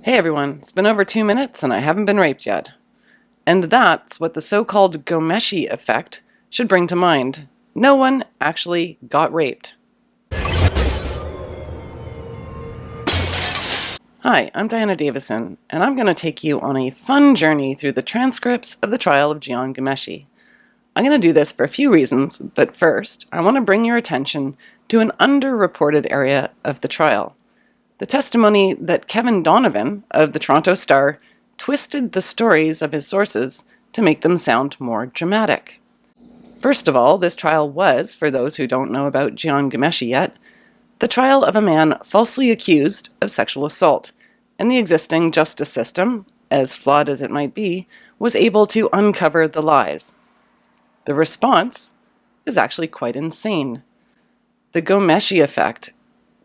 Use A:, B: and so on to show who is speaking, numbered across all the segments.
A: Hey everyone, it's been over 2 minutes and I haven't been raped yet. And that's what the so-called Ghomeshi Effect should bring to mind. No one actually got raped. Hi, I'm Diana Davison, and I'm going to take you on a fun journey through the transcripts of the trial of Jian Ghomeshi. I'm going to do this for a few reasons, but first, I want to bring your attention to an underreported area of the trial. The testimony that Kevin Donovan of the Toronto Star twisted the stories of his sources to make them sound more dramatic. First of all, this trial was, for those who don't know about Jian Ghomeshi yet, the trial of a man falsely accused of sexual assault, and the existing justice system, as flawed as it might be, was able to uncover the lies. The response is actually quite insane. The Ghomeshi Effect.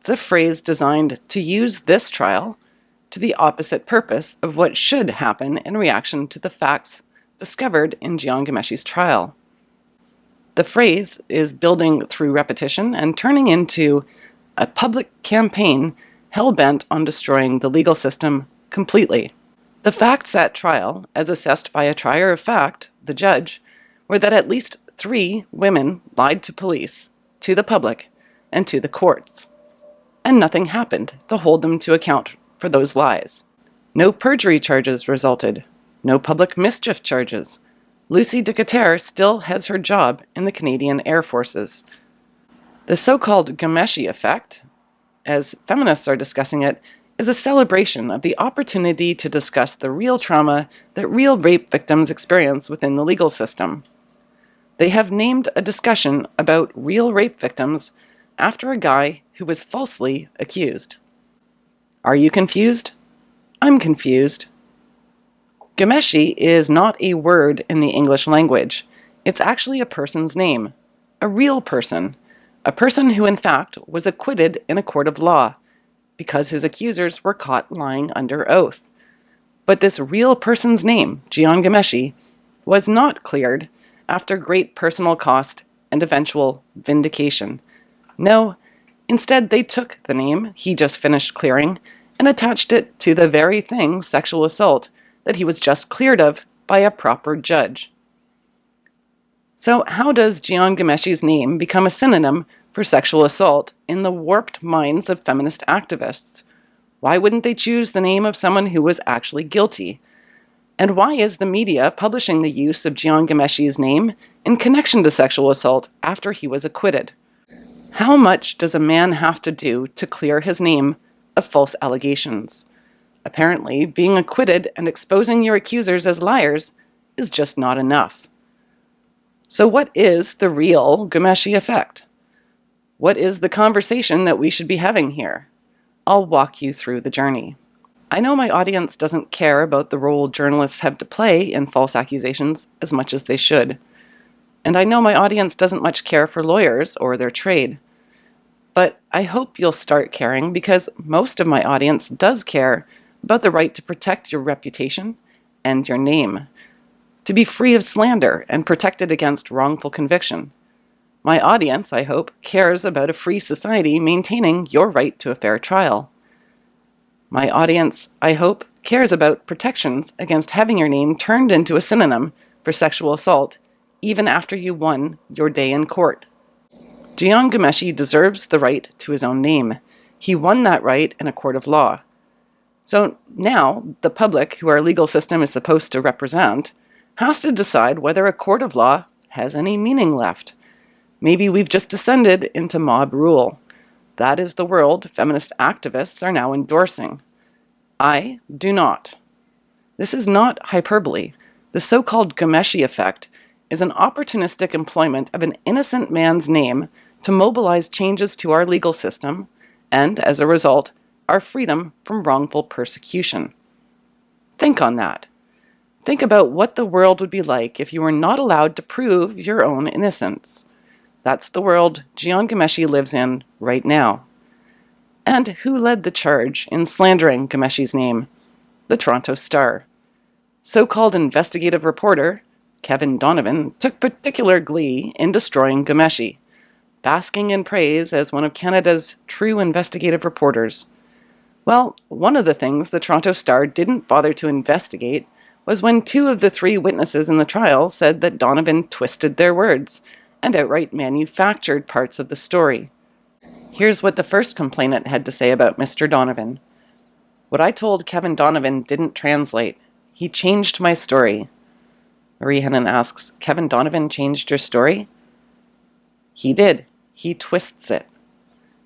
A: It's a phrase designed to use this trial to the opposite purpose of what should happen in reaction to the facts discovered in Jian Ghomeshi's trial. The phrase is building through repetition and turning into a public campaign hell-bent on destroying the legal system completely. The facts at trial, as assessed by a trier of fact, the judge, were that at least 3 women lied to police, to the public, and to the courts. And nothing happened to hold them to account for those lies. No perjury charges resulted. No public mischief charges. Lucy Decatur still has her job in the Canadian Air Forces. The so-called Ghomeshi Effect, as feminists are discussing it, is a celebration of the opportunity to discuss the real trauma that real rape victims experience within the legal system. They have named a discussion about real rape victims after a guy who was falsely accused. Are you confused? I'm confused. Ghomeshi is not a word in the English language. It's actually a person's name, a real person, a person who in fact was acquitted in a court of law because his accusers were caught lying under oath. But this real person's name, Jian Ghomeshi, was not cleared after great personal cost and eventual vindication. No, instead they took the name he just finished clearing and attached it to the very thing, sexual assault, that he was just cleared of by a proper judge. So how does Jian Ghomeshi's name become a synonym for sexual assault in the warped minds of feminist activists? Why wouldn't they choose the name of someone who was actually guilty? And why is the media publishing the use of Jian Ghomeshi's name in connection to sexual assault after he was acquitted? How much does a man have to do to clear his name of false allegations? Apparently, being acquitted and exposing your accusers as liars is just not enough. So what is the real Ghomeshi Effect? What is the conversation that we should be having here? I'll walk you through the journey. I know my audience doesn't care about the role journalists have to play in false accusations as much as they should. And I know my audience doesn't much care for lawyers or their trade. But I hope you'll start caring because most of my audience does care about the right to protect your reputation and your name, to be free of slander and protected against wrongful conviction. My audience, I hope, cares about a free society maintaining your right to a fair trial. My audience, I hope, cares about protections against having your name turned into a synonym for sexual assault even after you won your day in court. Jian Ghomeshi deserves the right to his own name. He won that right in a court of law. So now, the public, who our legal system is supposed to represent, has to decide whether a court of law has any meaning left. Maybe we've just descended into mob rule. That is the world feminist activists are now endorsing. I do not. This is not hyperbole. The so-called Ghomeshi Effect is an opportunistic employment of an innocent man's name to mobilize changes to our legal system and, as a result, our freedom from wrongful persecution. Think on that. Think about what the world would be like if you were not allowed to prove your own innocence. That's the world Jian Ghomeshi lives in right now. And who led the charge in slandering Ghomeshi's name? The Toronto Star. So-called investigative reporter Kevin Donovan took particular glee in destroying Ghomeshi, basking in praise as one of Canada's true investigative reporters. Well, one of the things the Toronto Star didn't bother to investigate was when 2 of the 3 witnesses in the trial said that Donovan twisted their words and outright manufactured parts of the story. Here's what the first complainant had to say about Mr. Donovan. "What I told Kevin Donovan didn't translate. He changed my story." Marie Hennon asks, "Kevin Donovan changed your story?" "He did. He twists it."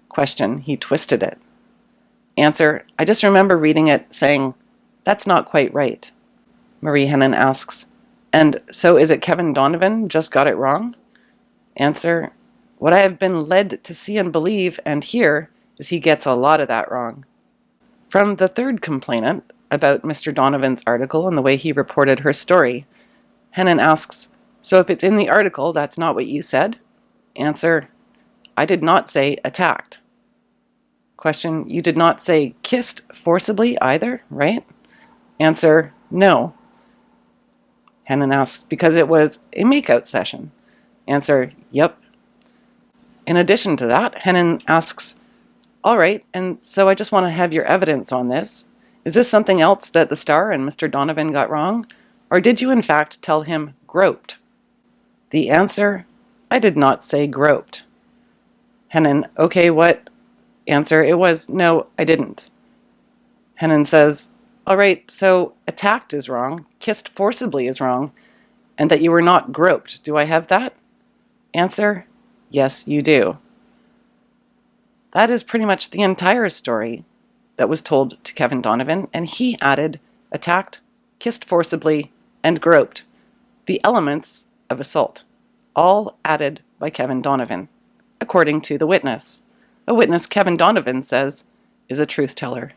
A: Question, "He twisted it?" Answer, "I just remember reading it saying, 'That's not quite right.'" Marie Hennon asks, "And so is it Kevin Donovan just got it wrong?" Answer, "What I have been led to see and believe and hear is he gets a lot of that wrong." From the third complainant about Mr. Donovan's article and the way he reported her story, Hennon asks, "So if it's in the article, that's not what you said?" Answer, "I did not say attacked." Question, "You did not say kissed forcibly either, right?" Answer, "No." Hennon asks, "Because it was a makeout session?" Answer, "Yep." In addition to that, Hennon asks, "All right, and so I just want to have your evidence on this. Is this something else that the Star and Mr. Donovan got wrong? Or did you in fact tell him groped?" The answer, "I did not say groped." Hennon, "Okay, what?" Answer, "It was, no, I didn't." Hennon says, "All right, so attacked is wrong, kissed forcibly is wrong, and that you were not groped. Do I have that?" Answer, "Yes, you do." That is pretty much the entire story that was told to Kevin Donovan, and he added attacked, kissed forcibly, and groped, the elements of assault, all added by Kevin Donovan, according to the witness. A witness Kevin Donovan says is a truth teller.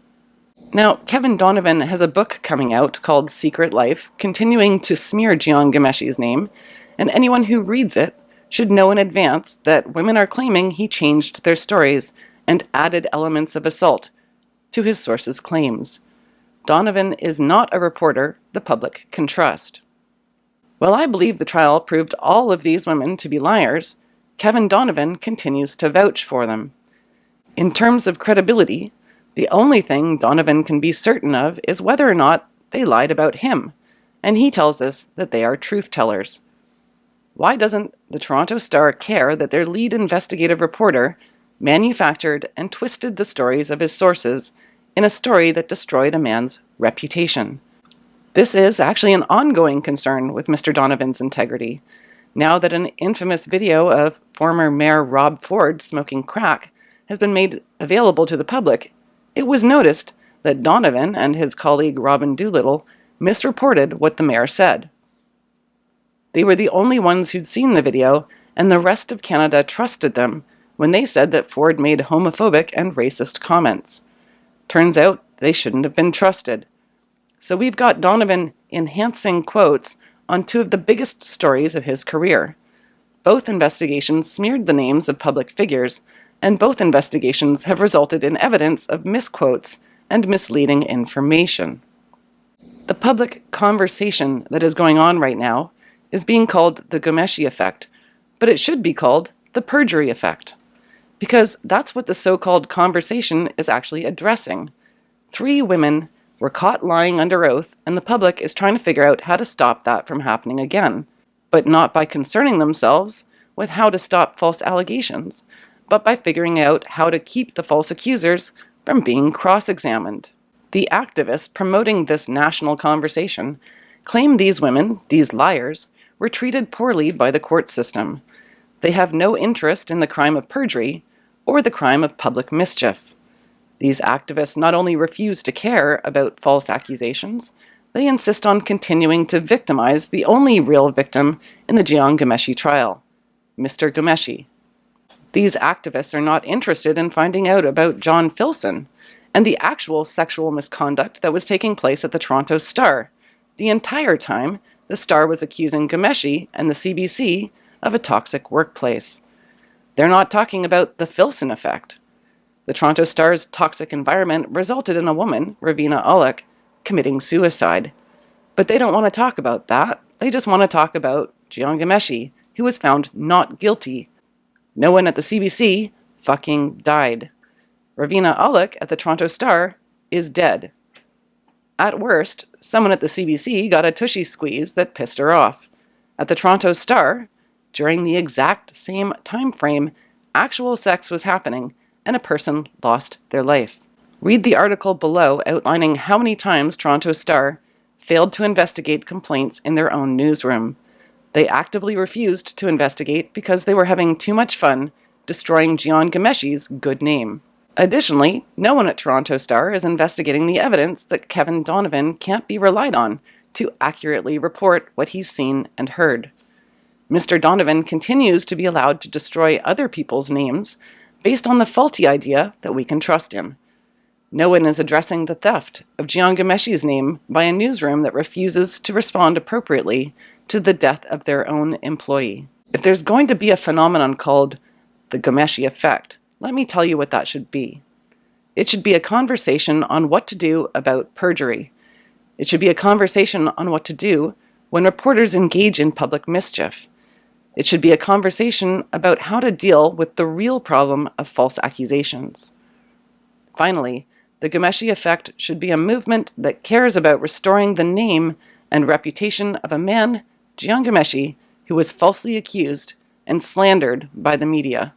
A: Now, Kevin Donovan has a book coming out called Secret Life, continuing to smear Jian Ghomeshi's name, and anyone who reads it should know in advance that women are claiming he changed their stories and added elements of assault to his sources' claims. Donovan is not a reporter the public can trust. While I believe the trial proved all of these women to be liars, Kevin Donovan continues to vouch for them. In terms of credibility, the only thing Donovan can be certain of is whether or not they lied about him, and he tells us that they are truth tellers. Why doesn't the Toronto Star care that their lead investigative reporter manufactured and twisted the stories of his sources in a story that destroyed a man's reputation? This is actually an ongoing concern with Mr. Donovan's integrity. Now that an infamous video of former Mayor Rob Ford smoking crack has been made available to the public, it was noticed that Donovan and his colleague Robin Doolittle misreported what the mayor said. They were the only ones who'd seen the video, and the rest of Canada trusted them when they said that Ford made homophobic and racist comments. Turns out they shouldn't have been trusted. So we've got Donovan enhancing quotes on 2 of the biggest stories of his career. Both investigations smeared the names of public figures, and both investigations have resulted in evidence of misquotes and misleading information. The public conversation that is going on right now is being called the Ghomeshi Effect, but it should be called the Perjury Effect, because that's what the so-called conversation is actually addressing. 3 women were caught lying under oath, and the public is trying to figure out how to stop that from happening again, but not by concerning themselves with how to stop false allegations, but by figuring out how to keep the false accusers from being cross-examined. The activists promoting this national conversation claim these women, these liars, were treated poorly by the court system. They have no interest in the crime of perjury or the crime of public mischief. These activists not only refuse to care about false accusations, they insist on continuing to victimize the only real victim in the Jian Ghomeshi trial, Mr. Ghomeshi. These activists are not interested in finding out about John Filson and the actual sexual misconduct that was taking place at the Toronto Star. The entire time, the Star was accusing Ghomeshi and the CBC of a toxic workplace. They're not talking about the Filson effect. The Toronto Star's toxic environment resulted in a woman, Raveena Aulakh, committing suicide. But they don't want to talk about that. They just want to talk about Jian Ghomeshi, who was found not guilty. No one at the CBC fucking died. Raveena Aulakh at the Toronto Star is dead. At worst, someone at the CBC got a tushy squeeze that pissed her off. At the Toronto Star, during the exact same time frame, actual sex was happening and a person lost their life. Read the article below outlining how many times Toronto Star failed to investigate complaints in their own newsroom. They actively refused to investigate because they were having too much fun destroying Jian Ghomeshi's good name. Additionally, no one at Toronto Star is investigating the evidence that Kevin Donovan can't be relied on to accurately report what he's seen and heard. Mr. Donovan continues to be allowed to destroy other people's names based on the faulty idea that we can trust him. No one is addressing the theft of Jian Ghomeshi's name by a newsroom that refuses to respond appropriately to the death of their own employee. If there's going to be a phenomenon called the Ghomeshi Effect, let me tell you what that should be. It should be a conversation on what to do about perjury. It should be a conversation on what to do when reporters engage in public mischief. It should be a conversation about how to deal with the real problem of false accusations. Finally, the Ghomeshi Effect should be a movement that cares about restoring the name and reputation of a man, Jian Ghomeshi, who was falsely accused and slandered by the media.